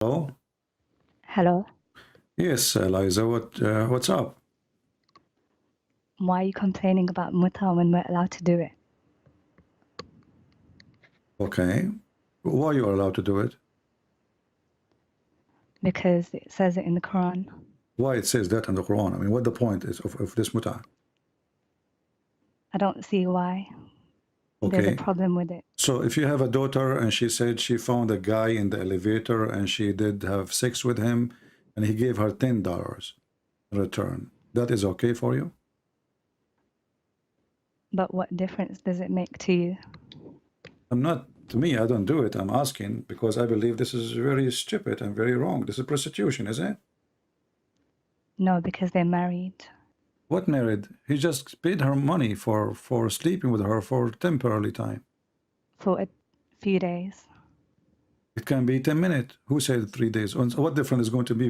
Hello? Hello. Yes, Eliza, what's up? Why are you complaining about mutaah when we're allowed to do it? Okay. Why you are allowed to do it? Because it says it in the Quran. Why it says that in the Quran? I mean, what the point is of this mutah? I don't see why there's a Okay. problem with it. So if you have a daughter and she said she found a guy in the elevator and she did have sex with him and he gave her $10 in return, that is okay for you? But what difference does it make to you? To me, I don't do it. I'm asking because I believe this is very stupid and very wrong. This is prostitution, is it? No, because they're married. What married? He just paid her money for sleeping with her for temporary time. For a few days. It can be 10 minutes. Who said 3 days? What difference is going to be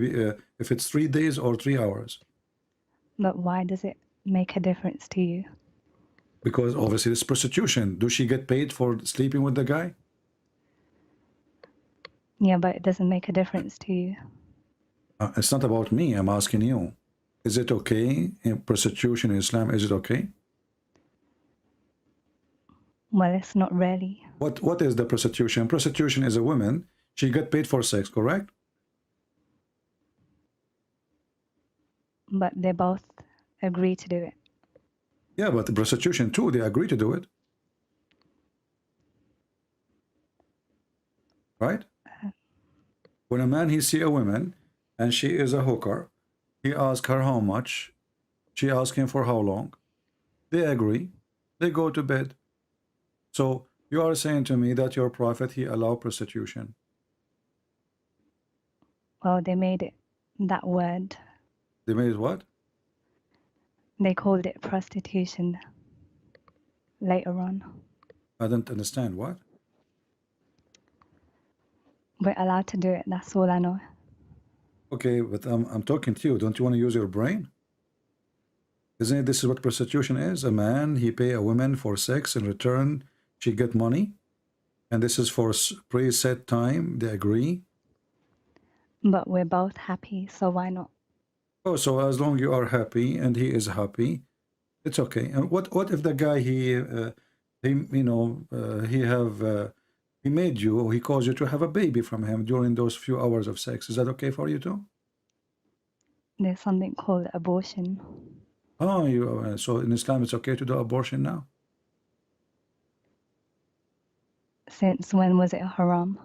if it's 3 days or 3 hours? But why does it make a difference to you? Because obviously it's prostitution. Do she get paid for sleeping with the guy? Yeah, but it doesn't make a difference to you. It's not about me. I'm asking you. Is it okay in prostitution in Islam? Is it okay? Well, it's not really. What is the prostitution? Prostitution is a woman. She get paid for sex, correct? But they both agree to do it. Yeah, but the prostitution too, they agree to do it. Right? When a man, he see a woman and she is a hooker, he asks her how much, she asks him for how long. They agree, they go to bed. So you are saying to me that your prophet, he allowed prostitution. Well, they made it that word. They made what? They called it prostitution later on. I don't understand what? We're allowed to do it, that's all I know. Okay, but I'm talking to you. Don't you want to use your brain? Isn't it this is what prostitution is? A man, he pay a woman for sex, in return she get money, and this is for preset time, they agree. But we're both happy, so why not? Oh, so as long you are happy and he is happy, it's okay. And what if the guy he made you, he caused you to have a baby from him during those few hours of sex? Is that okay for you too? There's something called abortion. Oh, so in Islam it's okay to do abortion now? Since when was it haram?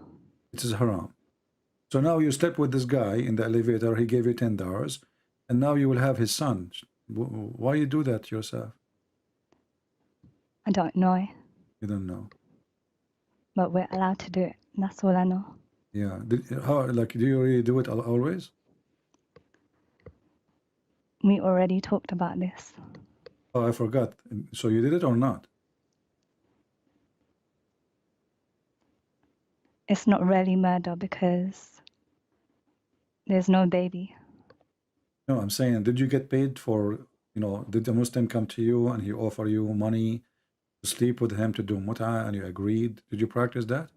It is haram. So now you slept with this guy in the elevator, he gave you $10, and now you will have his son. Why you do that yourself? I don't know, You don't know. but we're allowed to do it. That's all I know. Yeah. Do you really do it always? We already talked about this. Oh, I forgot. So you did it or not? It's not really murder because there's no baby. No, I'm saying, did you get paid for, did the Muslim come to you and he offer you money to sleep with him to do mut'ah and you agreed? Did you practice that?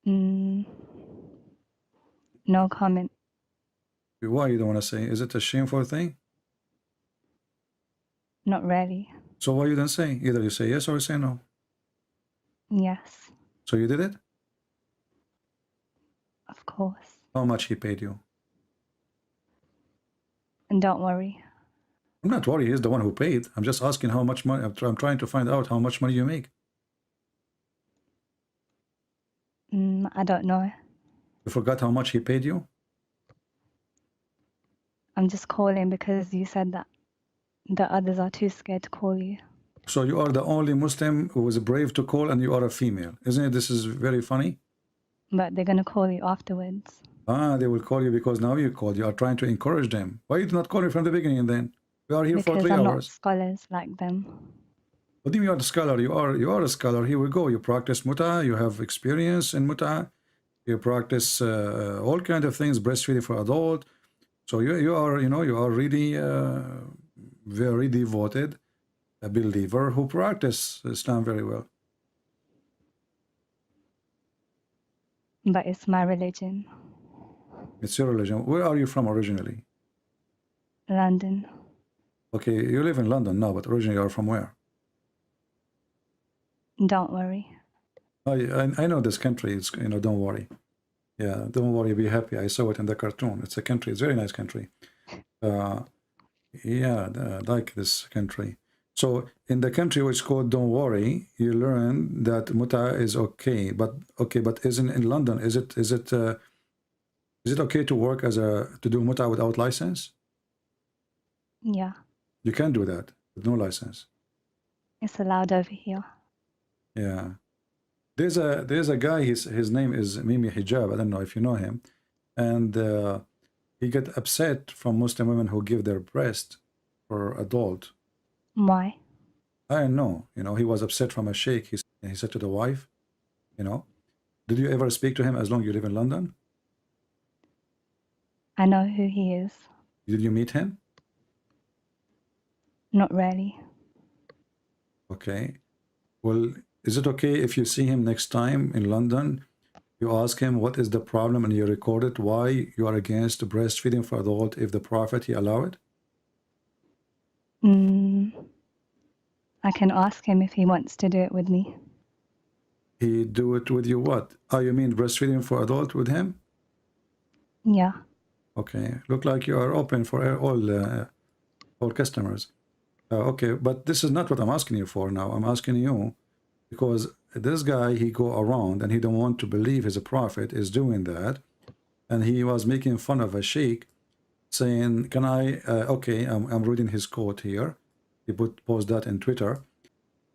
No comment. Why you don't want to say? Is it a shameful thing? Not really. So why you don't say? Either you say yes or you say no. Yes, So you did it? of course. How much he paid you? And don't worry. I'm not worried. He's the one who paid. I'm just asking how much money. I'm trying to find out how much money you make. I don't know. You forgot how much he paid you? I'm just calling because you said that the others are too scared to call you. So you are the only Muslim who was brave to call and you are a female. Isn't it? This is very funny. But they're going to call you afterwards. They will call you because now you called. You are trying to encourage them. Why you did not call me from the beginning then? We are here for Because 3 I'm not hours. scholars like them. What do you mean you are a scholar? You are a scholar. Here we go. You practice mut'ah. You have experience in mut'ah. You practice all kind of things, breastfeeding for adult. So you are really very devoted, a believer who practice Islam very well. but it's my religion. It's your religion. Where are you from originally? London. Okay, you live in London now, but originally you are from where? Don't worry. I know this country. It's, you know, don't worry. Yeah, don't worry, be happy. I saw it in the cartoon. It's a country. It's a very nice country. Yeah, like this country. So in the country which is called Don't Worry, you learn that mutah is okay. But isn't in London? Is it okay to work as to do mutah without license? Yeah, You can't do that with no license. it's allowed over here. Yeah. There's a guy, his name is Mimi Hijab, I don't know if you know him, and he get upset from Muslim women who give their breast for adult. Why? I don't know, you know, he was upset from a sheikh. He said to the wife, you know, did you ever speak to him as long as you live in London? I know who he is. Did you meet him? Not really. Okay. Well, is it okay if you see him next time in London, you ask him what is the problem and you record it, why you are against breastfeeding for adult if the Prophet, he allow it? I can ask him if he wants to do it with me. He do it with you what? Oh, you mean breastfeeding for adult with him? Yeah. Okay. Look like you are open for all customers. Okay, but this is not what I'm asking you for now. I'm asking you because this guy, he go around and he don't want to believe his prophet is doing that. And he was making fun of a sheikh saying, can I, okay, I'm reading his quote here. He post that in Twitter.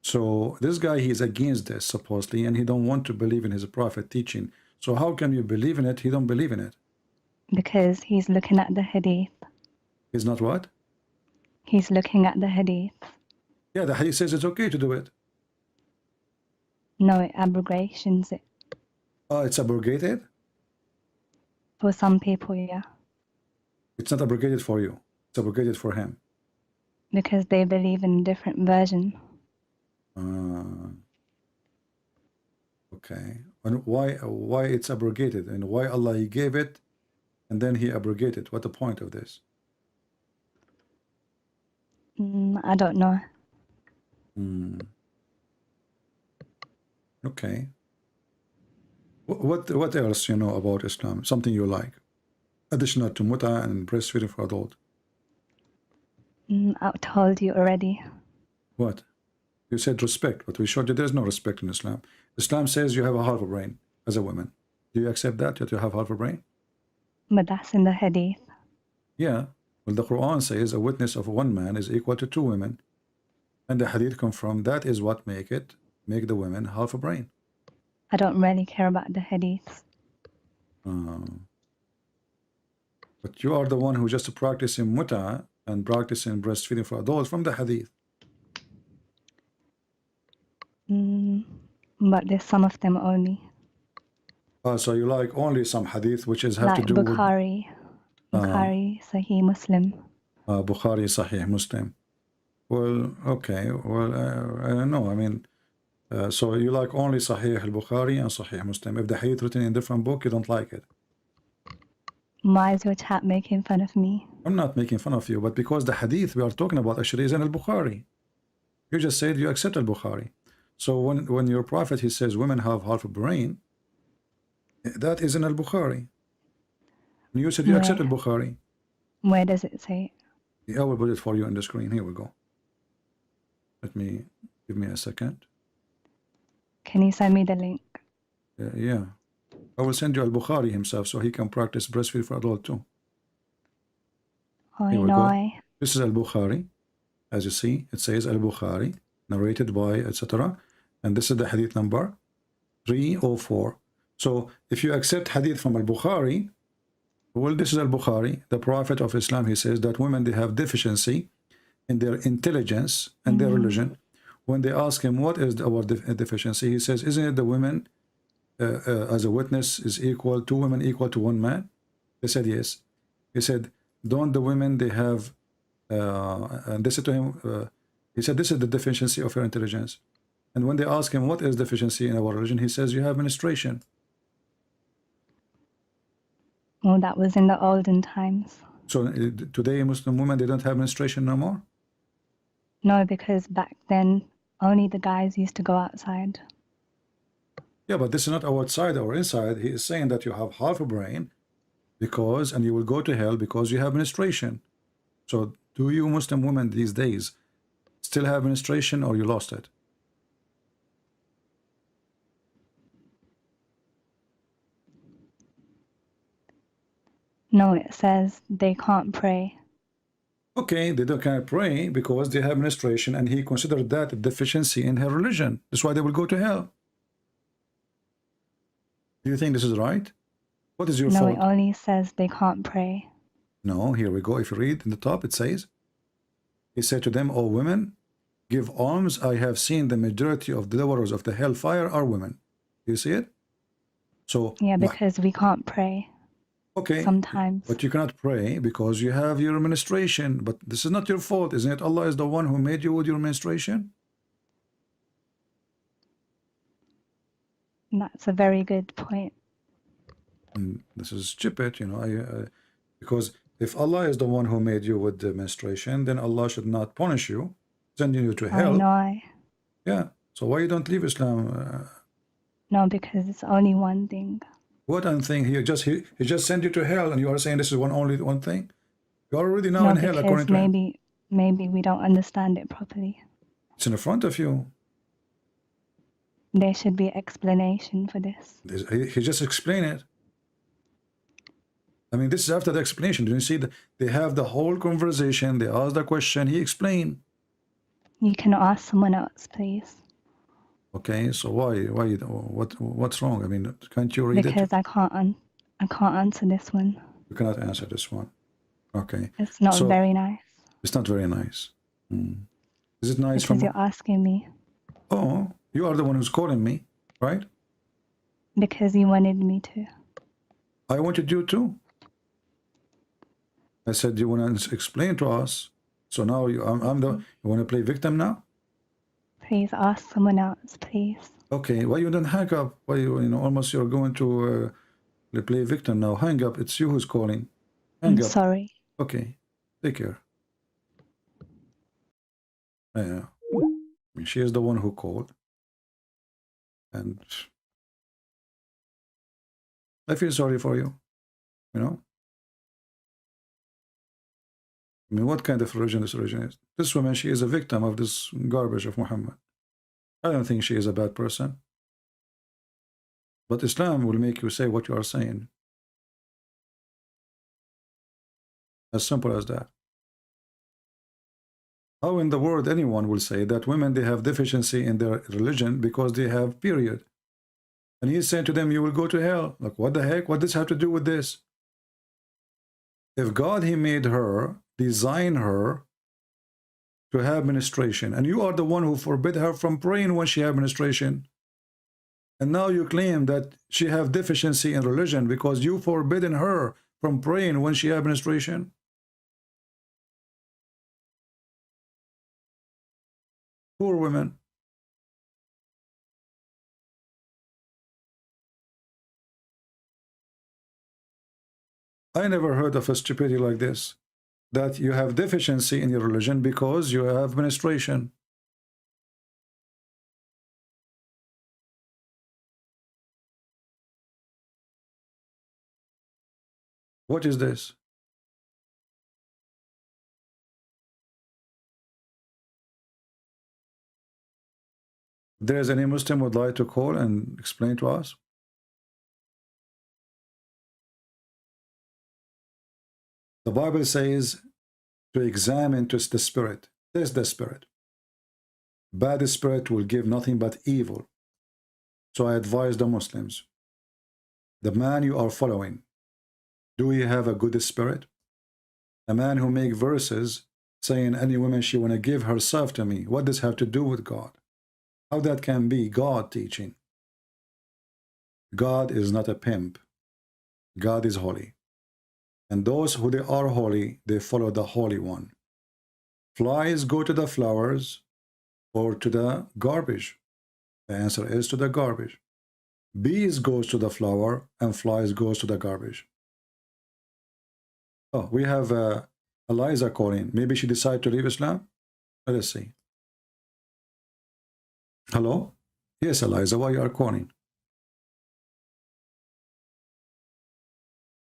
So this guy, he's against this supposedly, and he don't want to believe in his prophet teaching. So how can you believe in it? He don't believe in it. Because he's looking at the Hadith. He's not what? He's looking at the Hadith. Yeah, the Hadith says it's okay to do it. No, it abrogations it. Oh, it's abrogated? For some people, yeah. It's not abrogated for you. It's abrogated for him. Because they believe in a different version. Okay. And why it's abrogated? And why Allah, he gave it and then he abrogated? What the point of this? I don't know. Okay. What else you know about Islam? Something you like? Additional to mutah and breastfeeding for adult. I told you already. What? You said respect, but we showed you there's no respect in Islam. Islam says you have a half a brain as a woman. Do you accept that you have half a brain? But that's in the Hadith. Yeah. Well, the Quran says a witness of one man is equal to two women. And the Hadith confirm that is what make the women half a brain. I don't really care about the Hadiths. But you are the one who just practicing mutah and practicing breastfeeding for adults from the Hadith. But there's some of them only. So you like only some Hadith which is have like to do Bukhari, Sahih Muslim. with Bukhari, Sahih Muslim. Well, okay. Well, I don't know. I mean, so you like only Sahih al-Bukhari and Sahih Muslim. If the Hadith written in a different book, you don't like it. Why is your chat making fun of me? I'm not making fun of you, but because the Hadith we are talking about actually is in al-Bukhari. You just said you accept al-Bukhari. So when your prophet, he says women have half a brain, that is in al-Bukhari. And you said you accept al-Bukhari. Where does it say it? I will put it for you on the screen. Here we go. Give me a second. Can you send me the link? Yeah. I will send you al-Bukhari himself so he can practice breastfeed for adult too. Oh, Here we no. go. This is al-Bukhari. As you see, it says al-Bukhari, narrated by, etc. And this is the hadith number 304. So if you accept hadith from al-Bukhari, well, this is al-Bukhari, the Prophet of Islam, he says that women, they have deficiency in their intelligence and their religion. When they ask him, what is our deficiency? He says, isn't it the women as a witness is equal, two women equal to one man? They said, yes. He said, don't the women, they have, and they said to him, he said, this is the deficiency of your intelligence. And when they ask him, what is deficiency in our religion? He says, you have menstruation. Well, that was in the olden times. So today Muslim women, they don't have menstruation no more? No, because back then only the guys used to go outside. Yeah, but this is not outside or inside. He is saying that you have half a brain because, and you will go to hell because you have menstruation. So do you Muslim women these days still have menstruation, or you lost it? No, it says they can't pray. Okay, they don't can't pray because they have menstruation, and he considered that a deficiency in her religion. That's why they will go to hell. Do you think this is right? What is your No, it fault? only says they can't pray. No, here we go. If you read in the top, it says, he said to them, O women, give alms. I have seen the majority of the dwellers of the hellfire are women. Do you see it? So, Yeah, because we can't pray okay, sometimes. but you cannot pray because you have your menstruation. But this is not your fault, isn't it? Allah is the one who made you with your menstruation. That's a very good point. And this is stupid, you know. Because if Allah is the one who made you with the menstruation, then Allah should not punish you, sending you to I hell. know. Yeah. So why you don't leave Islam? No, because it's only one thing. What one thing? He just sent you to hell, and you are saying this is only one thing. You're already now No, in hell according because to him. maybe we don't understand it properly. It's in front of you. There should be explanation for this. He just explained it. I mean, this is after the explanation. Do you see that they have the whole conversation? They ask the question. He explained. You can ask someone else, please. Okay, so what's wrong? I mean, can't you read Because it? I can't answer this one. You cannot answer this one. Okay. It's not So very nice. it's not very nice. Is it nice Because from? you're asking me. Oh, you are the one who's calling me, right? Because you wanted me to. I wanted you to. I said you want to explain to us. So now you want to play victim now? Please ask someone else, please. Okay. Why you don't hang up? Why almost you're going to play victim now? Hang up. It's you who's calling. Hang I'm up. sorry. Okay. Take care. Yeah. I mean, she is the one who called, and I feel sorry for you. You know. I mean, what kind of religion this religion is? This woman, she is a victim of this garbage of Muhammad. I don't think she is a bad person. But Islam will make you say what you are saying. As simple as that. How in the world anyone will say that women, they have deficiency in their religion because they have period? And he's saying to them, you will go to hell. Like, what the heck? What does this have to do with this? If God, he made her, designed her to have menstruation, and you are the one who forbid her from praying when she have menstruation, and now you claim that she have deficiency in religion because you forbidden her from praying when she have menstruation. Poor women. I never heard of a stupidity like this, that you have deficiency in your religion because you have menstruation. What is this? If there is any Muslim would like to call and explain to us. The Bible says to examine to the spirit. Test the spirit. Bad spirit will give nothing but evil. So I advise the Muslims, the man you are following, do you have a good spirit? A man who make verses saying any woman she want to give herself to me. What does have to do with God? How that can be God teaching? God is not a pimp. God is holy. And those who they are holy, they follow the Holy One. Flies go to the flowers or to the garbage. The answer is to the garbage. Bees goes to the flower and flies goes to the garbage. Oh, we have Eliza calling. Maybe she decided to leave Islam. Let us see. Hello? Yes, Eliza, why you are calling?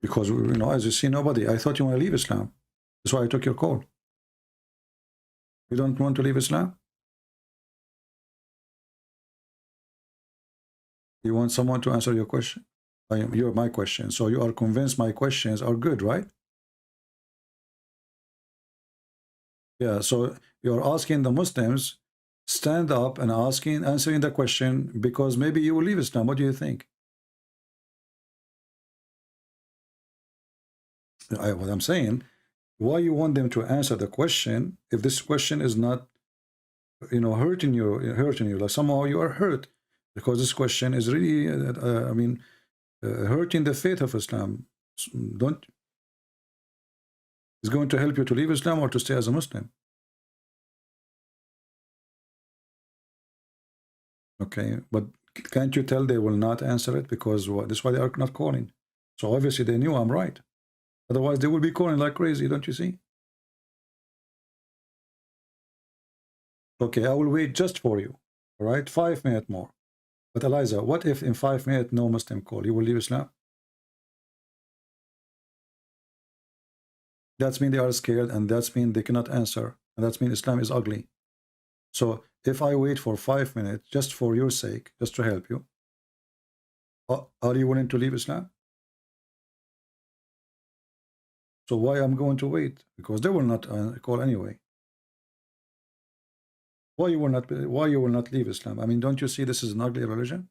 Because, as you see, nobody. I thought you want to leave Islam. That's why I took your call. You don't want to leave Islam? You want someone to answer your question? You're my question. So you are convinced my questions are good, right? Yeah, so you're asking the Muslims, stand up and answering the question, because maybe you will leave Islam. What do you think? What I'm saying, why you want them to answer the question if this question is not, hurting you, like somehow you are hurt because this question is really, hurting the faith of Islam. Is going to help you to leave Islam or to stay as a Muslim? Okay, but can't you tell they will not answer it because that's why they are not calling? So obviously they knew I'm right. Otherwise they will be calling like crazy, don't you see? Okay, I will wait just for you. All right, 5 minutes more. But Eliza, what if in 5 minutes no Muslim call? You will leave Islam? That's mean they are scared, and that's mean they cannot answer, and that's mean Islam is ugly. So if I wait for 5 minutes just for your sake, just to help you, are you willing to leave Islam? So why I'm going to wait? Because they will not call anyway. Why you will not leave Islam? I mean, don't you see this is an ugly religion?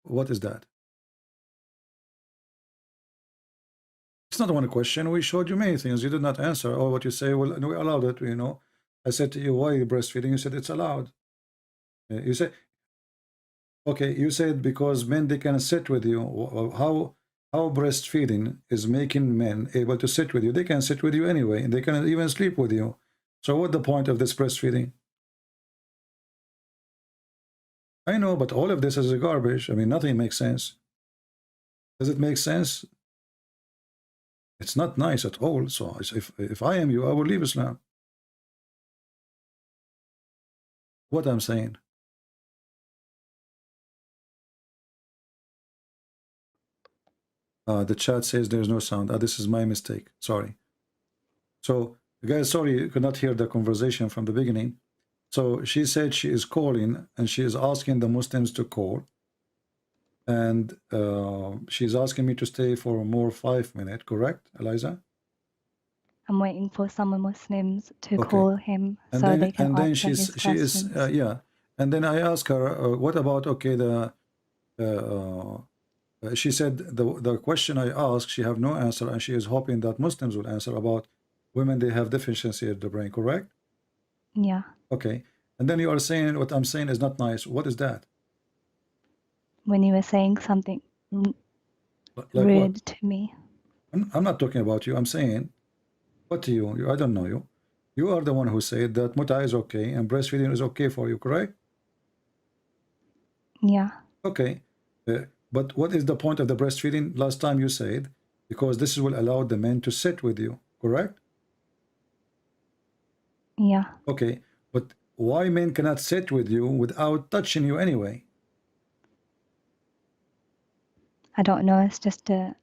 What is that? It's not one question. We showed you many things. You did not answer. Or what you say, well, we allowed it, I said to you, why are you breastfeeding? You said it's allowed. You said, okay, you said because men, they can sit with you. How breastfeeding is making men able to sit with you? They can sit with you anyway, and they can even sleep with you. So what's the point of this breastfeeding? I know, but all of this is garbage. I mean, nothing makes sense. Does it make sense? It's not nice at all. So if I am you, I will leave Islam. What I'm saying. The chat says there's no sound. This is my mistake. Sorry. So, guys, sorry you could not hear the conversation from the beginning. So she said she is calling and she is asking the Muslims to call. And she's asking me to stay for more 5 minutes, correct, Eliza? I'm waiting for some Muslims to Okay. call him And so then, they can and then answer his questions. yeah. And then I asked her, what about, okay, she said the question I asked, she have no answer, and she is hoping that Muslims will answer about women, they have deficiency of the brain, correct? Yeah. Okay. And then you are saying what I'm saying is not nice. What is that? When you were saying something Like rude what? to me. I'm not talking about you. I'm saying, what to you? I don't know you. You are the one who said that mutaah is okay and breastfeeding is okay for you, correct? Yeah. Okay. But what is the point of the breastfeeding? Last time you said, because this will allow the men to sit with you, correct? Yeah. Okay. But why men cannot sit with you without touching you anyway? I don't know. It's just a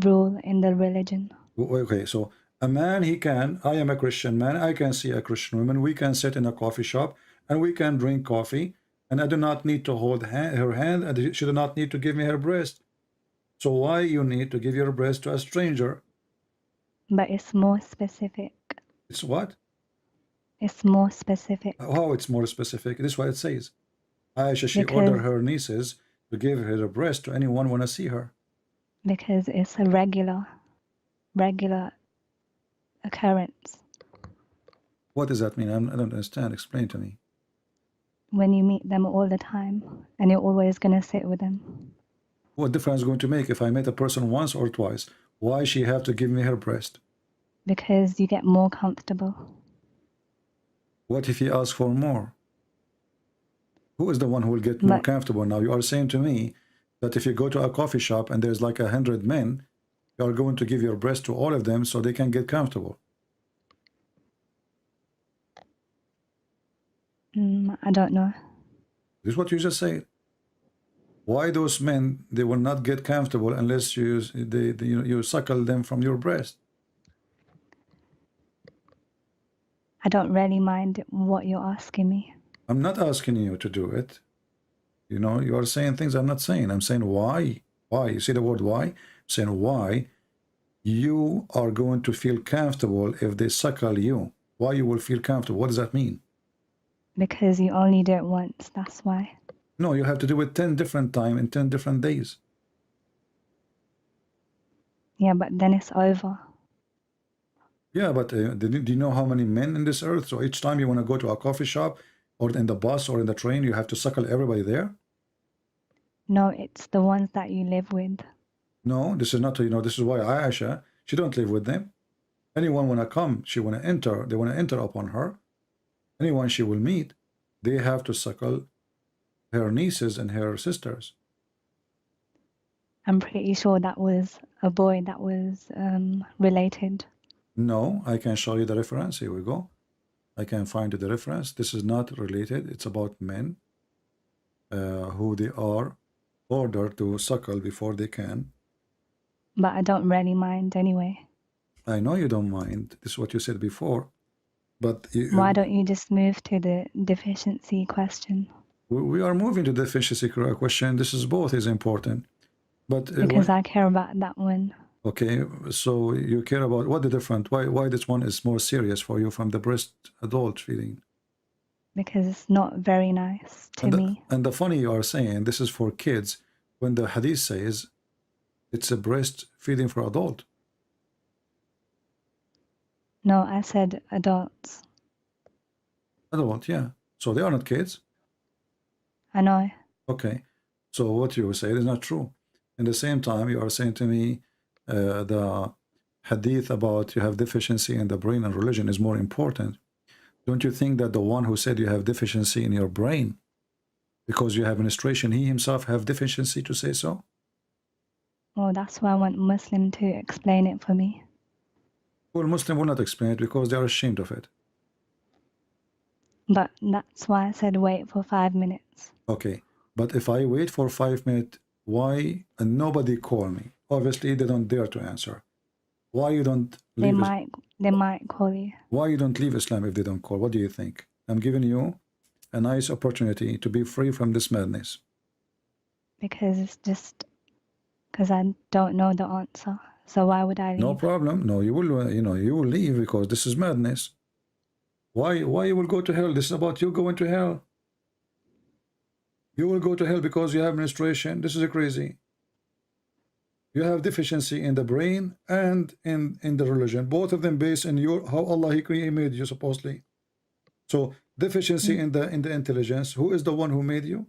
rule in the religion. Okay, so a man, he can, I am a Christian man, I can see a Christian woman, we can sit in a coffee shop and we can drink coffee, and I do not need to hold her hand, and she do not need to give me her breast. So why you need to give your breast to a stranger? But it's more specific. It's what? It's more specific. How it's more specific? This is what it says. Aisha, she Because ordered her nieces to give her breast to anyone want to see her. because it's a regular occurrence. What does that mean? I don't understand. Explain to me. When you meet them all the time and you're always going to sit with them. What difference is going to make if I met a person once or twice? Why she have to give me her breast? Because you get more comfortable. What if he asks for more? Who is the one who will get more comfortable now? You are saying to me that if you go to a coffee shop and there's like 100 men, you are going to give your breast to all of them so they can get comfortable. I don't know. This is what you just said. Why those men, they will not get comfortable unless you suckle them from your breast? I don't really mind what you're asking me. I'm not asking you to do it. You know, you are saying things I'm not saying. I'm saying why. Why? You see the word why? I'm saying why you are going to feel comfortable if they suckle you. Why you will feel comfortable? What does that mean? Because you only do it once, that's why. No, you have to do it 10 different times in 10 different days. Yeah, but then it's over. Yeah, but do you know how many men in this earth? So each time you want to go to a coffee shop or in the bus or in the train, you have to suckle everybody there? No, it's the ones that you live with. No, this is not, you know, this is why Aisha, she don't live with them. Anyone want to come, she want to enter, they want to enter upon her. Anyone she will meet, they have to suckle her nieces and her sisters. I'm pretty sure that was a boy that was related. No, I can show you the reference. Here we go. I can find the reference. This is not related. It's about men who they are ordered to suckle before they can. But I don't really mind anyway. I know you don't mind. This is what you said before. But Why don't you just move to the deficiency question? we are moving to the deficiency question. This is both is important. But Because I care about that one. okay, so you care about what the different, why this one is more serious for you from the breast adult feeding? Because it's not very nice to me. And the funny you are saying this is for kids when the hadith says it's a breast feeding for adult. No, I said adults. Adult, yeah. So they are not kids. I know. Okay. So what you say is not true. In the same time, you are saying to me the hadith about you have deficiency in the brain and religion is more important. Don't you think that the one who said you have deficiency in your brain because you have menstruation, he himself have deficiency to say so? Well, that's why I want Muslim to explain it for me. Well, Muslim will not explain it because they are ashamed of it. But that's why I said wait for 5 minutes. Okay. But if I wait for 5 minutes, why and nobody call me? Obviously, they don't dare to answer. Why you don't leave? They might call you. Why you don't leave Islam if they don't call? What do you think? I'm giving you a nice opportunity to be free from this madness. Because it's just because I don't know the answer. So why would I leave? No problem. No, you will. You will leave because this is madness. Why you will go to hell? This is about you going to hell. You will go to hell because you have menstruation. This is crazy. You have deficiency in the brain and in the religion. Both of them based in your how Allah He made you supposedly. So deficiency in the intelligence. Who is the one who made you?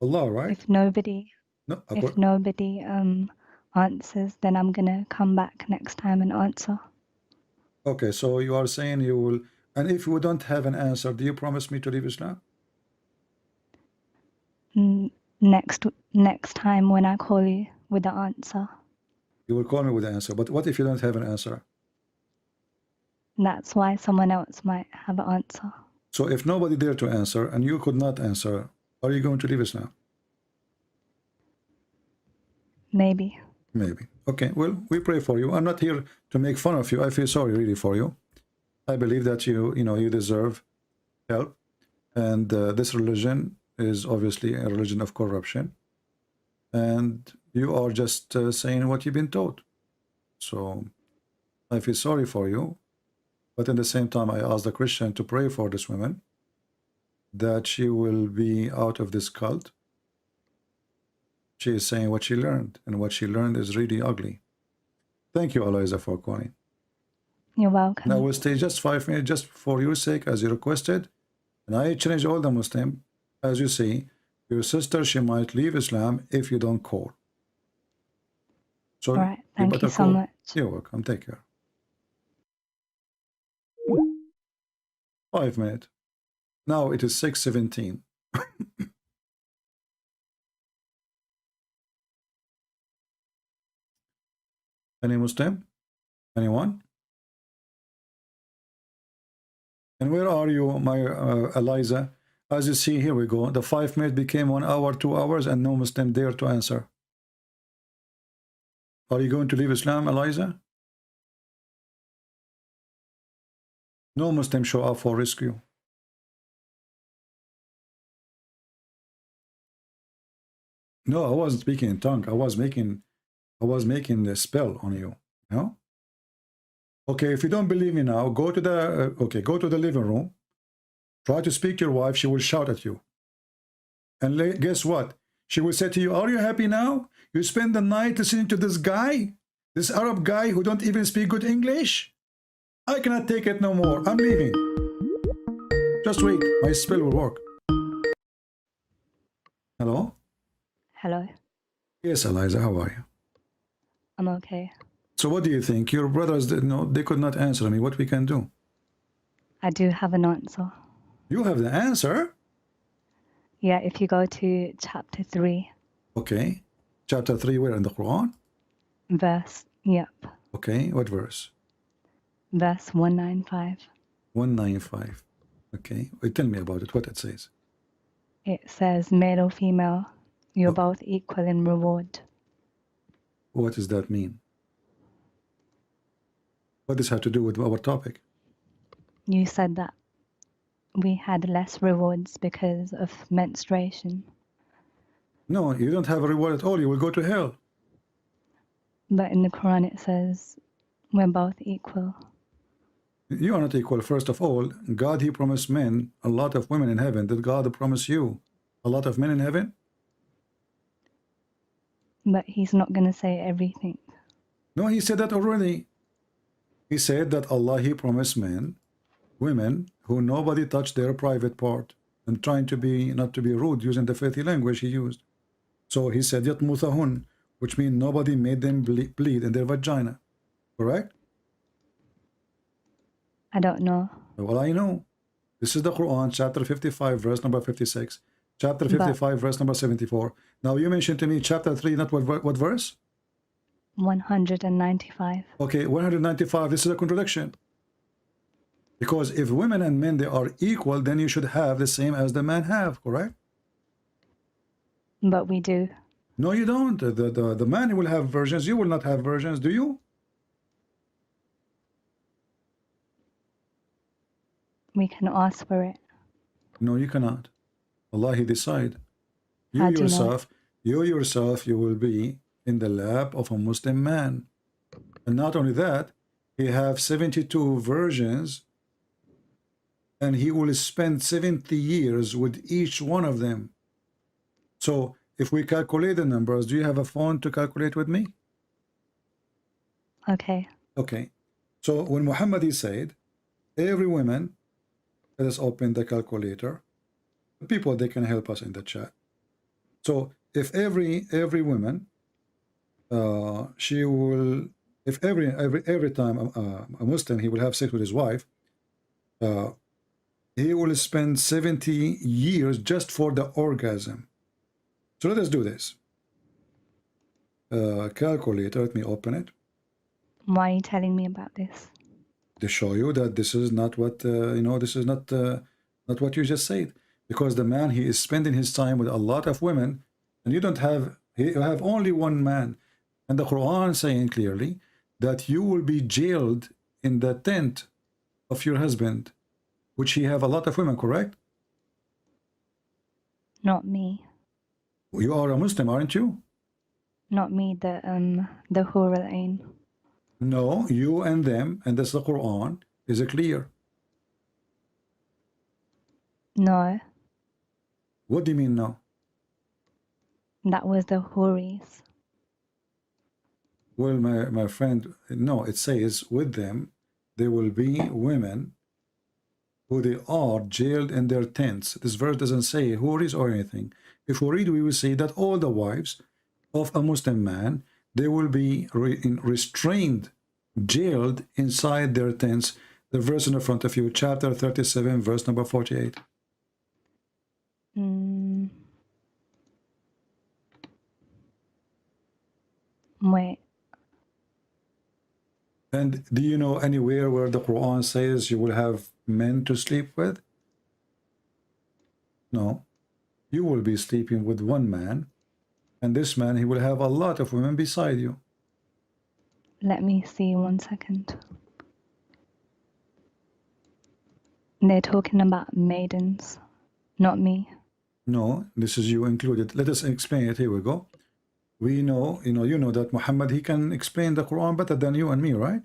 Allah, right? If nobody No. answers, then I'm gonna come back next time and answer. Okay, so you are saying you will, and if you don't have an answer, do you promise me to leave Islam? Next time when I call you with the answer. You will call me with the answer, but what if you don't have an answer? That's why someone else might have an answer. So if nobody dare to answer and you could not answer, are you going to leave Islam? Maybe. Maybe. Okay, well, we pray for you. I'm not here to make fun of you. I feel sorry really for you. I believe that you deserve help. And this religion is obviously a religion of corruption. And you are just saying what you've been taught. So I feel sorry for you. But in the same time, I ask the Christian to pray for this woman, that she will be out of this cult. She is saying what she learned, and what she learned is really ugly. Thank you, Eliza, for calling. You're welcome. Now we'll stay just 5 minutes, just for your sake, as you requested. And I challenge all the Muslim, as you see, your sister, she might leave Islam if you don't call. So all right, thank you so much. You're welcome. Take care. 5 minutes. Now it is 6:17. Any Muslim? Anyone? And where are you, my Eliza? As you see, here we go. The 5 minutes became 1 hour, 2 hours, and no Muslim dare to answer. Are you going to leave Islam, Eliza? No Muslim show up for rescue. No, I wasn't speaking in tongue. I was making the spell on you. No? Okay, if you don't believe me now, go to the go to the living room. Try to speak to your wife. She will shout at you. And guess what? She will say to you, "Are you happy now? You spend the night listening to this guy, this Arab guy who don't even speak good English? I cannot take it no more. I'm leaving. Just wait. My spell will work." Hello? Hello. Yes, Eliza, how are you? I'm okay. So what do you think? Your brothers, no, they could not answer me. What we can do? I do have an answer. You have the answer? Yeah, if you go to chapter 3, Okay. Chapter 3, where in the Quran? yep, Okay, what verse? verse 195. 195. Okay, well, tell me about it, what it says. It says, male or female, you're both equal in reward. What does that mean? What does this have to do with our topic? You said that we had less rewards because of menstruation. No, you don't have a reward at all. You will go to hell. But in the Quran it says we're both equal. You are not equal. First of all, God, he promised men a lot of women in heaven. Did God promise you a lot of men in heaven? But he's not going to say everything. No, he said that already. He said that Allah, he promised men, women, who nobody touched their private part. And trying to be, not to be rude, using the filthy language he used. So he said, يَطْمُثَهُنْ, which means nobody made them bleed in their vagina. Correct? I don't know. Well, I know. This is the Quran, chapter 55, verse number 56. Chapter 55, verse number 74. Now, you mentioned to me chapter 3, not what verse? 195. Okay, 195. This is a contradiction. Because if women and men, they are equal, then you should have the same as the men have, correct? But we do. No, you don't. The man will have virgins. You will not have virgins, do you? We can ask for it. No, you cannot. Allah, he decide. How do You yourself, you will be in the lap of a Muslim man. And not only that, he have 72 virgins, and he will spend 70 years with each one of them. So if we calculate the numbers, do you have a phone to calculate with me? Okay. Okay. So when Muhammad he said, every woman, let us open the calculator. The people, they can help us in the chat. So if every woman, she will, if every time a Muslim he will have sex with his wife, he will spend 70 years just for the orgasm. So let us do this. Calculator, let me open it. Why are you telling me about this? To show you that this is not what, this is not what you just said. Because the man, he is spending his time with a lot of women, and you don't have, you have only one man. And the Quran saying clearly that you will be jailed in the tent of your husband, which he have a lot of women, correct? Not me. You are a Muslim, aren't you? Not me, the Hur al-Ain. No, you and them, and that's the Quran, is it clear? No, What do you mean no? that was the Huris. Well, my friend, no, it says with them, there will be women who they are jailed in their tents. This verse doesn't say Huris or anything. If we read, we will see that all the wives of a Muslim man, they will be restrained, jailed inside their tents. The verse in the front of you, chapter 37, verse number 48. Wait. And do you know anywhere where the Quran says you will have men to sleep with? No. You will be sleeping with one man, and this man, he will have a lot of women beside you. Let me see 1 second. They're talking about maidens, not me. No, this is you included. Let us explain it. Here we go. We know, you know that Muhammad, he can explain the Quran better than you and me, right?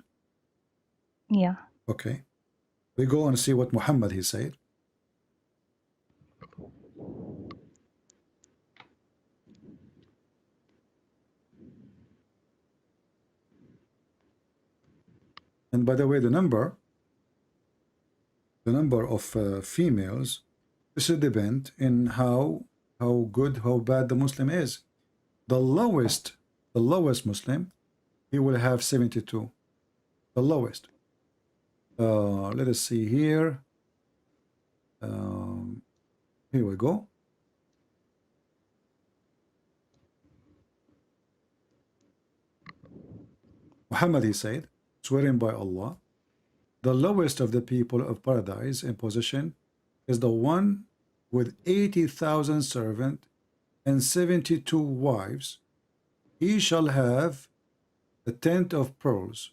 Yeah. Okay. We go and see what Muhammad, he said. And by the way, the number of females, this will depend in how good, how bad the Muslim is. The lowest Muslim, he will have 72. The lowest. Let us see here. Here we go. Muhammad, he said, swearing by Allah, the lowest of the people of paradise in position is the one with 80,000 servants and 72 wives. He shall have a tent of pearls.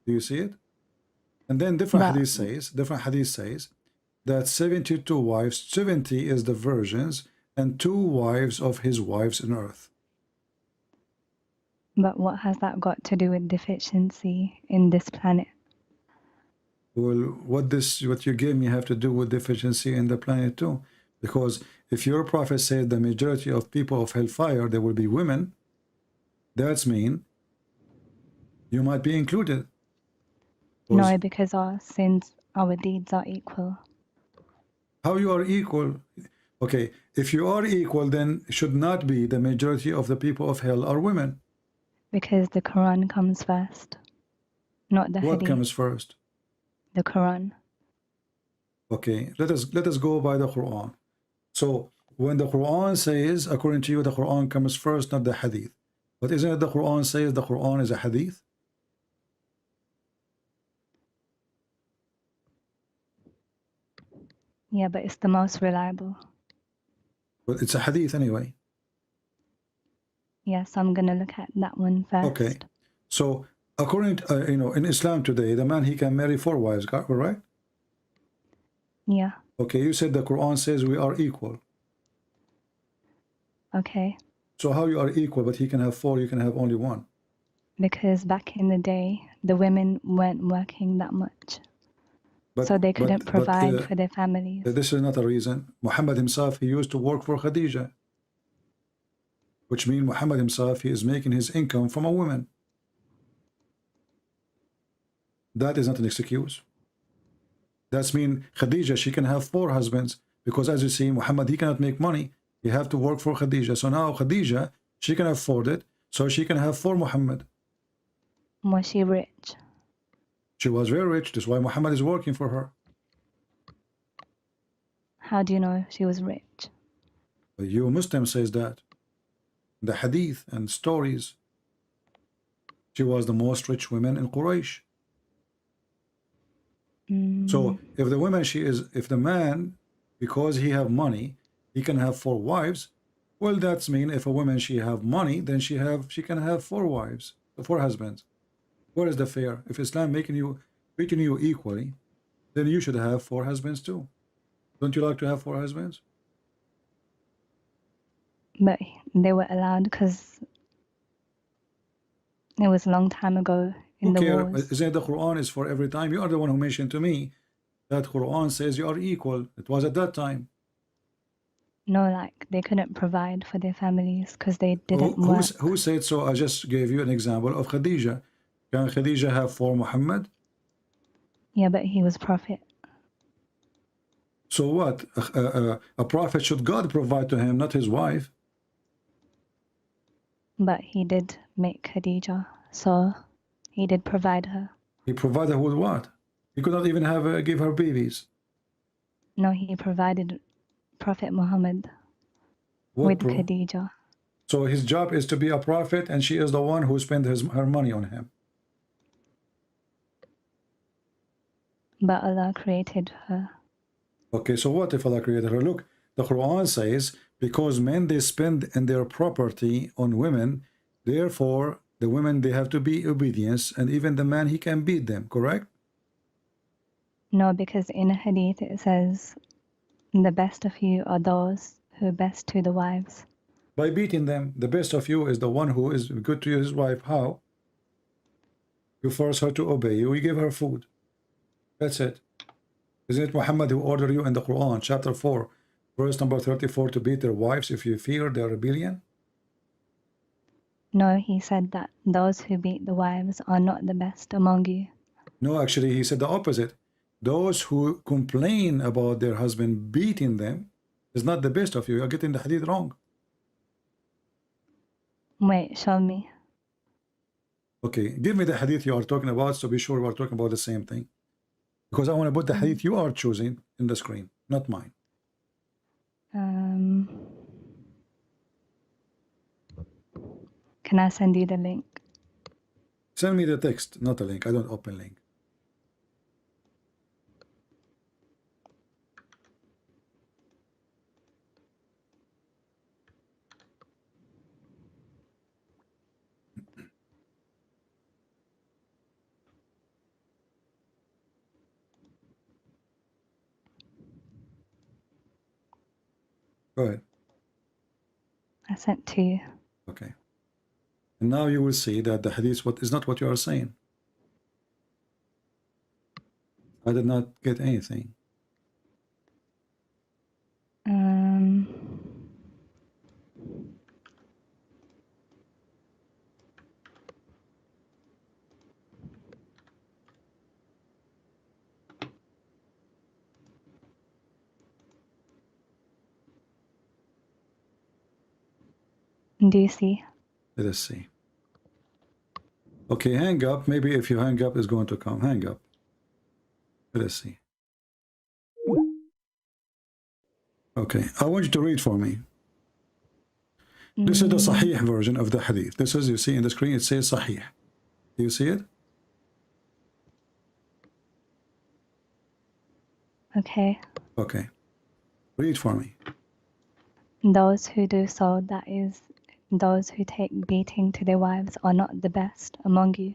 Do you see it? And then different hadith says that 72 wives, 70 is the virgins, and 2 wives of his wives on earth. But what has that got to do with deficiency in this planet? Well, what you gave me have to do with deficiency in the planet too? Because if your prophet said the majority of people of hellfire, there will be women, that's mean you might be included. No, because our sins, our deeds are equal. How you are equal? Okay, if you are equal, then it should not be the majority of the people of hell are women. Because the Quran comes first, not the What Hadith. comes first? The Quran. Okay, let us go by the Quran. So when the Quran says, according to you, the Quran comes first, not the Hadith. But isn't it the Quran says the Quran is a Hadith? Yeah, but it's the most reliable. But it's a Hadith anyway. Yes, I'm going to look at that one first. Okay. So according to, in Islam today, the man, he can marry 4 wives, right? Yeah. Okay, you said the Quran says we are equal. Okay. So how you are equal, but he can have 4, you can have only 1? Because back in the day, the women weren't working that much. So they couldn't provide for their families. This is not a reason. Muhammad himself, he used to work for Khadija. Which means Muhammad himself, he is making his income from a woman. That is not an excuse. That's mean Khadija, she can have 4 husbands. Because as you see, Muhammad, he cannot make money. He have to work for Khadija. So now Khadija, she can afford it. So she can have 4 Muhammad. Was she rich? She was very rich. That's why Muhammad is working for her. How do you know she was rich? You Muslim says that. The hadith and stories. She was the most rich woman in Quraysh. So if the woman, if the man, because he have money, he can have 4 wives, well, that's mean if a woman, she have money, then she can have 4 wives, 4 husbands. Where is the fair? If Islam treating you equally, then you should have 4 husbands too. Don't you like to have 4 husbands? But they were allowed because it was a long time ago in the wars. Isn't the Quran is for every time? You are the one who mentioned to me that Quran says you are equal. It was at that time. No, like they couldn't provide for their families because they didn't work. Who said so? I just gave you an example of Khadija. Can Khadija have 4 Muhammad? Yeah, but he was prophet. So what? A prophet, should God provide to him, not his wife? But he did make Khadija, so he did provide her. He provided her with what? He could not even give her babies. No, he provided Prophet Muhammad with Khadija. So his job is to be a prophet, and she is the one who spent her money on him. But Allah created her. Okay, so what if Allah created her? Look, the Quran says, because men, they spend in their property on women, therefore the women, they have to be obedience, and even the man, he can beat them, correct? No, because in a hadith it says, the best of you are those who are best to the wives. By beating them. The best of you is the one who is good to his wife. How? You force her to obey you, you give her food. That's it. Isn't it Muhammad who ordered you in the Quran, chapter 4, verse number 34, to beat their wives if you fear their rebellion? No, he said that those who beat the wives are not the best among you. No, actually, he said the opposite. Those who complain about their husband beating them is not the best of you. You're getting the hadith wrong. Wait, show me. Okay, give me the hadith you are talking about, so be sure we're talking about the same thing. Because I want to put the hadith you are choosing in the screen, not mine. Can I send you the link? Send me the text, not a link. I don't open link. Go ahead. I sent to you. Okay. And now you will see that the hadith is not what you are saying. I did not get anything. Do you see? Let us see. Okay, hang up. Maybe if you hang up, it's going to come. Hang up. Let us see. Okay, I want you to read for me. This is the Sahih version of the hadith. This is, you see in the screen, it says Sahih. Do you see it? Okay. Okay. Read for me. Those who do so, that is, those who take beating to their wives, are not the best among you.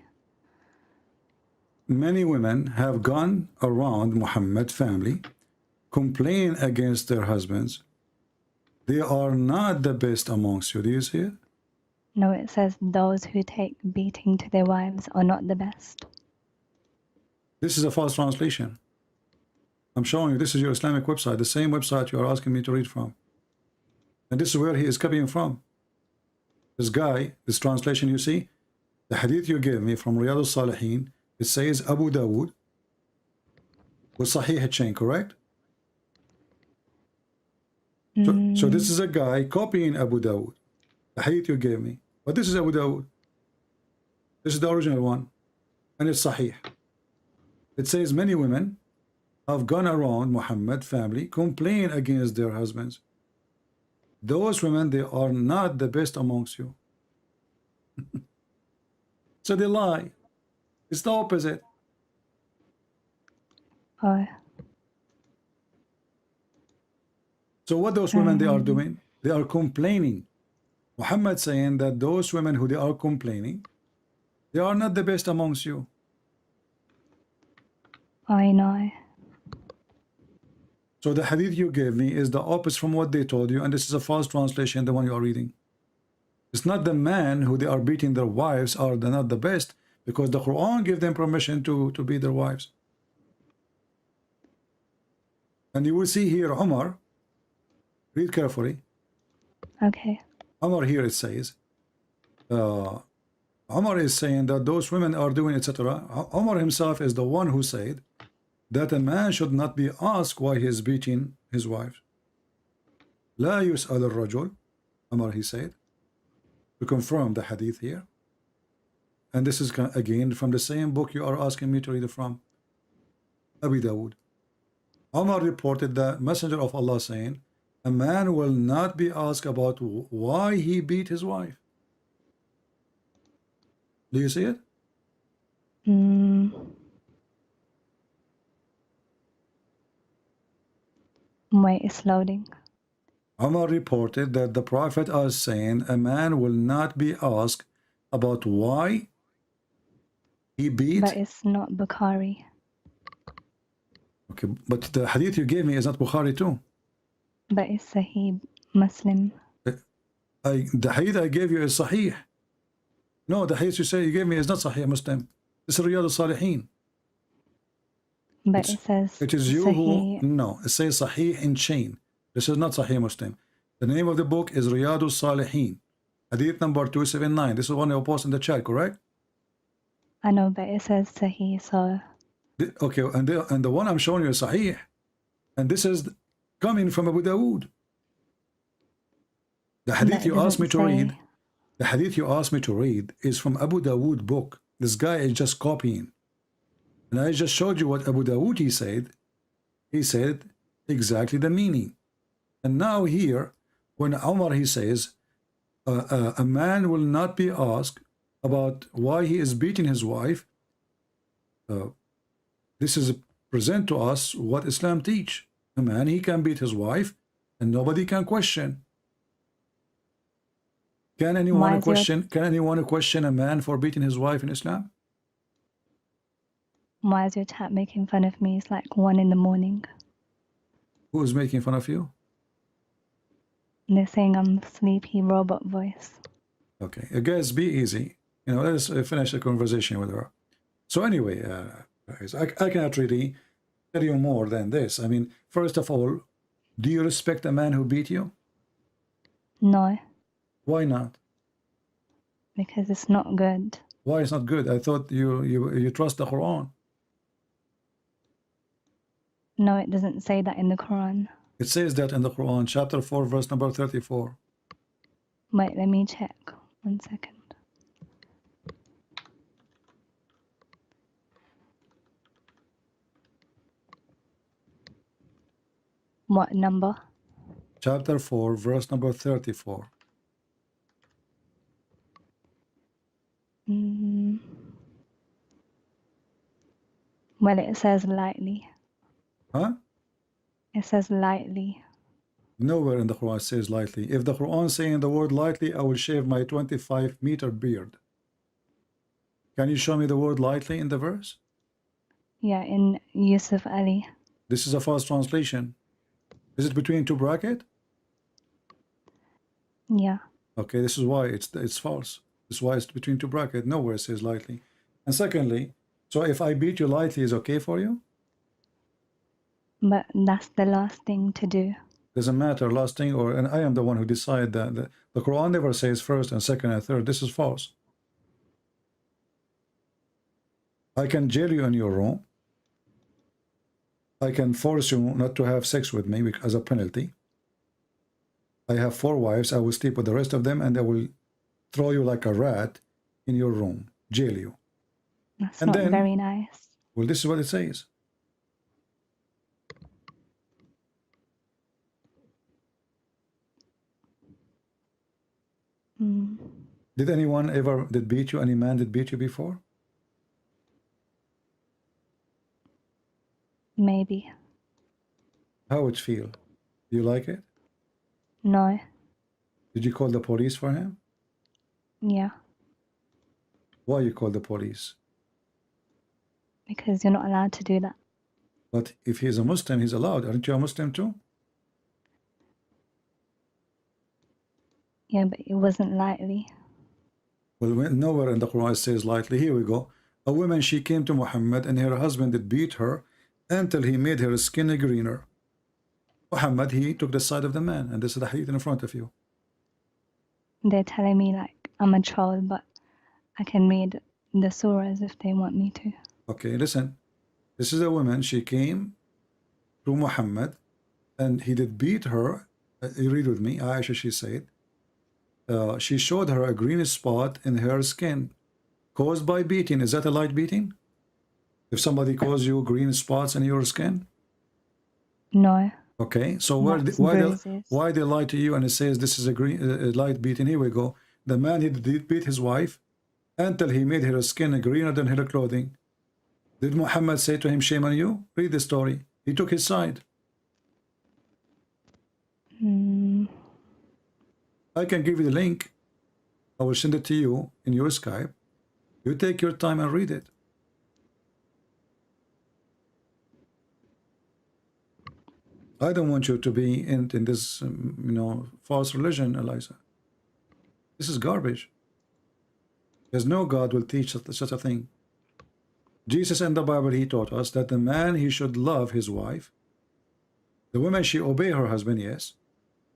Many women have gone around Muhammad's family, complain against their husbands. They are not the best amongst you. Do you see it? No, it says those who take beating to their wives are not the best. This is a false translation. I'm showing you, this is your Islamic website, the same website you are asking me to read from. And this is where he is copying from. This guy, this translation you see, the hadith you gave me from Riyadh al-Salihin, it says Abu Dawood with Sahih chain, correct? So this is a guy copying Abu Dawood, the hadith you gave me. But this is Abu Dawood. This is the original one. And it's Sahih. It says many women have gone around Muhammad family, complain against their husbands. Those women, they are not the best amongst you. So they lie. It's the opposite. Oh. So what those women they are doing? They are complaining. Muhammad saying that those women who they are complaining, they are not the best amongst you. I know. So the hadith you gave me is the opposite from what they told you, and this is a false translation, the one you are reading. It's not the man who they are beating their wives are not the best, because the Quran gave them permission to beat their wives. And you will see here Umar, read carefully. Okay. Umar here it says, Umar is saying that those women are doing etc. Umar himself is the one who said that a man should not be asked why he is beating his wife. لا يسأل الرجل, Umar he said, to confirm the hadith here. And this is again from the same book you are asking me to read it from, Abu Dawood. Umar reported the Messenger of Allah saying a man will not be asked about why he beat his wife. Do you see it? Wait, it's loading. Umar reported that the Prophet is saying a man will not be asked about why he beat. But it's not Bukhari. Okay, but the hadith you gave me is not Bukhari too. But it's Sahih Muslim. The hadith I gave you is Sahih. No, the hadith you gave me is not Sahih Muslim. It's Riyadh al-Salihin. But it says it is you Sahih. who, no, it says Sahih in chain. This is not Sahih Muslim. The name of the book is Riyadh al-Salihin. Hadith number 279. This is one you post in the chat, correct? I know, but it says Sahih, so... Okay, and the one I'm showing you is Sahih. And this is coming from Abu Dawood. The hadith you asked me to read, the hadith you asked me to read is from Abu Dawood book. This guy is just copying. And I just showed you what Abu Dawood he said. He said exactly the meaning. And now here, when Umar he says, a man will not be asked about why he is beating his wife, this is present to us what Islam teach. A man, he can beat his wife and nobody can question. Can anyone question a man for beating his wife in Islam? Why is your chat making fun of me? It's like 1 in the morning. Who is making fun of you? They're saying I'm sleepy robot voice. Okay, guys, be easy. You know, let's finish the conversation with her. So anyway, guys, I cannot really tell you more than this. I mean, first of all, do you respect a man who beat you? No. Why not? Because it's not good. Why it's not good? I thought you trust the Quran. No, it doesn't say that in the Quran. It says that in the Quran, chapter 4, verse number 34. Wait, let me check. 1 second. What number? Chapter 4, verse number 34. Well, it says lightly. Huh? It says lightly. Nowhere in the Quran says lightly. If the Quran saying the word lightly, I will shave my 25-meter beard. Can you show me the word lightly in the verse? Yeah, in Yusuf Ali. This is a false translation. Is it between two brackets? Yeah. Okay, this is why it's false. This is why it's between two brackets. Nowhere it says lightly. And secondly, so if I beat you lightly, is okay for you? But that's the last thing to do. Doesn't matter, last thing, and I am the one who decide that. The Quran never says first and second and third. This is false. I can jail you in your room. I can force you not to have sex with me as a penalty. I have 4 wives. I will sleep with the rest of them, and I will throw you like a rat in your room, jail you. That's not very nice. Well, this is what it says. Did anyone ever beat you? Any man did beat you before? Maybe. How would it feel? Do you like it? No. Did you call the police for him? Yeah. Why you call the police? Because you're not allowed to do that. But if he's a Muslim, he's allowed. Aren't you a Muslim too? Yeah, but it wasn't lightly. Well, nowhere in the Quran says lightly. Here we go. A woman, she came to Muhammad and her husband did beat her until he made her skin greener. Muhammad, he took the side of the man, and this is the hadith in front of you. They're telling me like I'm a troll, but I can read the surahs if they want me to. Okay, listen. This is a woman, she came to Muhammad and he did beat her. You read with me. Aisha, she said, she showed her a green spot in her skin caused by beating. Is that a light beating? If somebody caused you green spots in your skin? No. Okay, so bruises. why they lie to you and it says this is a light beating? Here we go. The man he did beat his wife until he made her skin greener than her clothing. Did Muhammad say to him, shame on you? Read the story. He took his side. I can give you the link. I will send it to you in your Skype. You take your time and read it. I don't want you to be in this, false religion, Eliza. This is garbage. There's no God will teach such a thing. Jesus in the Bible, he taught us that the man, he should love his wife. The woman, she obey her husband, yes.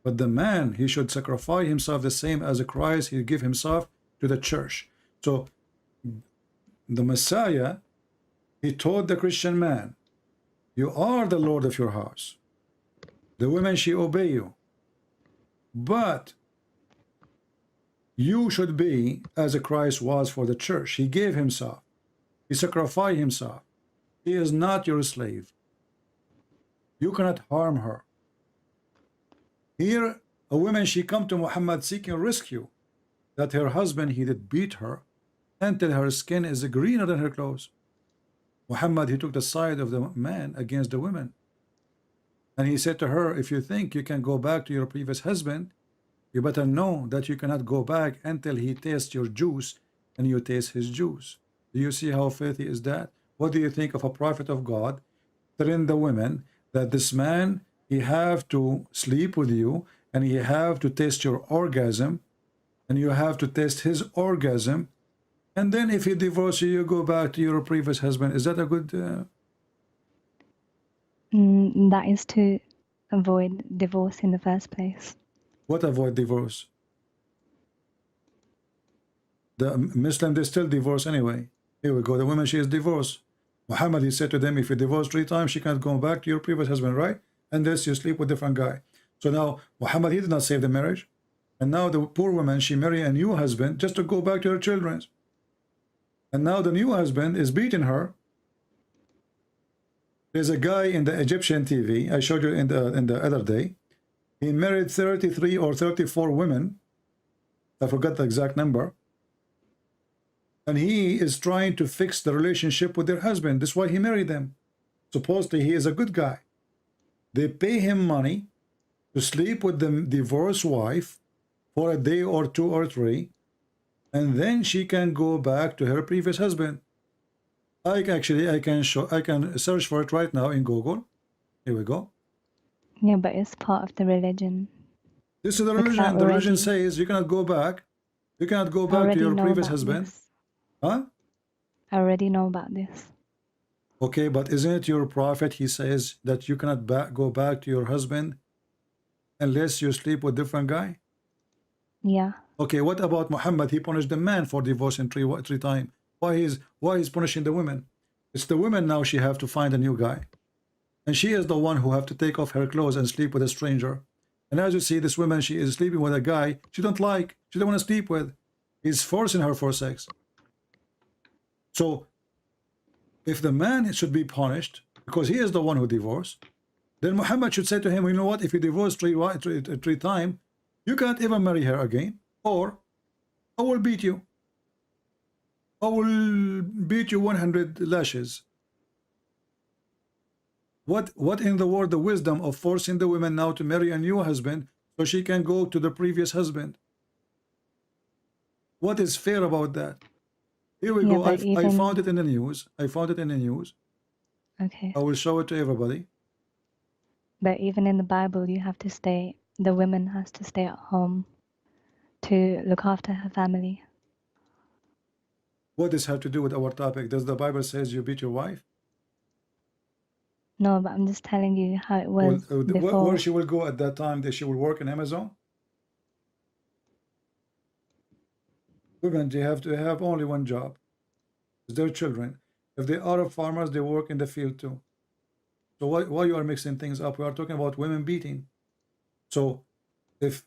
But the man, he should sacrifice himself the same as Christ, he give himself to the church. So the Messiah, he taught the Christian man, you are the Lord of your house. The women, she obey you. But you should be as Christ was for the church. He gave himself. He sacrificed himself. He is not your slave. You cannot harm her. Here, a woman, she come to Muhammad seeking rescue, that her husband, he did beat her until her skin is greener than her clothes. Muhammad, he took the side of the man against the women. And he said to her, if you think you can go back to your previous husband, you better know that you cannot go back until he tastes your juice and you taste his juice. Do you see how filthy is that? What do you think of a prophet of God telling the women that this man, he have to sleep with you and he have to taste your orgasm and you have to taste his orgasm, and then if he divorces you, you go back to your previous husband? Is that a good... That is to avoid divorce in the first place. What avoid divorce? The Muslim, they still divorce anyway. Here we go. The woman, she is divorced. Muhammad, he said to them, if you divorce 3 times, she can't go back to your previous husband, right? Unless you sleep with a different guy. So now, Muhammad, he did not save the marriage. And now the poor woman, she married a new husband just to go back to her children. And now the new husband is beating her. There's a guy in the Egyptian TV, I showed you in the other day. He married 33 or 34 women. I forgot the exact number. And he is trying to fix the relationship with their husband. That's why he married them. Supposedly he is a good guy. They pay him money to sleep with the divorced wife for a day or 2 or 3, and then she can go back to her previous husband. I can search for it right now in Google. Here we go. Yeah, but it's part of the religion. This is the religion. The religion says you cannot go back. You cannot go back to your previous husband. Huh? I already know about this. Okay, but isn't it your prophet? He says that you cannot go back to your husband unless you sleep with a different guy. Yeah. Okay, what about Muhammad? He punished the man for divorcing 3 times. Why he's punishing the women? It's the women now, she have to find a new guy. And she is the one who have to take off her clothes and sleep with a stranger. And as you see, this woman, she is sleeping with a guy she don't like, she don't want to sleep with. He's forcing her for sex. So, if the man should be punished, because he is the one who divorced, then Muhammad should say to him, you know what, if you divorce 3 times, you can't ever marry her again, or I will beat you. I will beat you 100 lashes. What in the world the wisdom of forcing the women now to marry a new husband so she can go to the previous husband? What is fair about that? Here we go. I found it in the news. I found it in the news. Okay. I will show it to everybody. But even in the Bible, you have to stay, the woman has to stay at home to look after her family. What does this have to do with our topic? Does the Bible says you beat your wife? No, but I'm just telling you how it was before. Where she will go at that time, that she will work in Amazon? Women, they have to have only one job. It's their children. If they are farmers, they work in the field too. So why you are mixing things up? We are talking about women beating. So if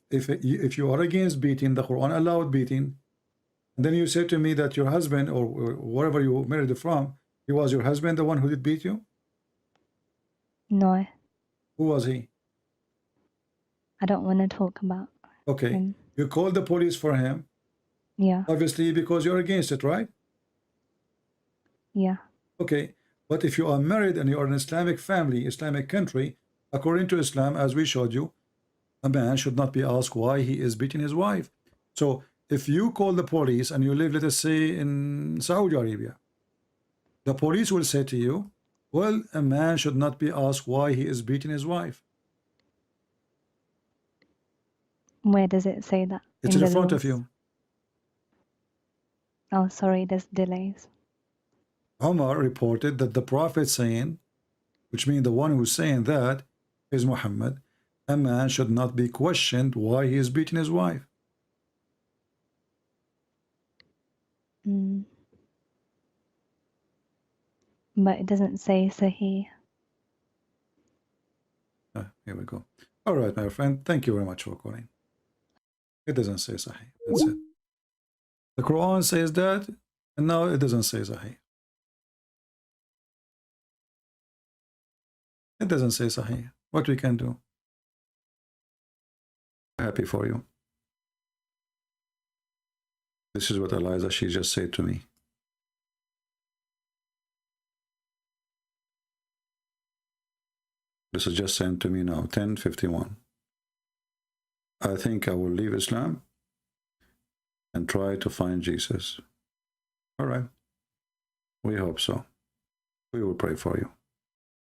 you are against beating, the Quran allowed beating, and then you say to me that your husband or wherever you married from, he was your husband, the one who did beat you? No. Who was he? I don't want to talk about Okay. him. You called the police for him. Yeah. Obviously, because you're against it, right? Yeah. Okay. But if you are married and you are an Islamic family, Islamic country, according to Islam, as we showed you, a man should not be asked why he is beating his wife. So if you call the police and you live, let us say, in Saudi Arabia, the police will say to you, well, a man should not be asked why he is beating his wife. Where does it say that? It's in in the front laws? of you. Oh, sorry, there's delays. Omar reported that the Prophet saying, which means the one who's saying that is Muhammad, a man should not be questioned why he is beating his wife. Mm. But it doesn't say Sahih. Here we go. All right, my friend. Thank you very much for calling. It doesn't say Sahih. That's it. The Quran says that, and now it doesn't say Sahih. It doesn't say Sahih. What we can do? Happy for you. This is what Eliza, she just said to me. This is just sent to me now, 10:51. I think I will leave Islam and try to find Jesus. All right. We hope so. We will pray for you.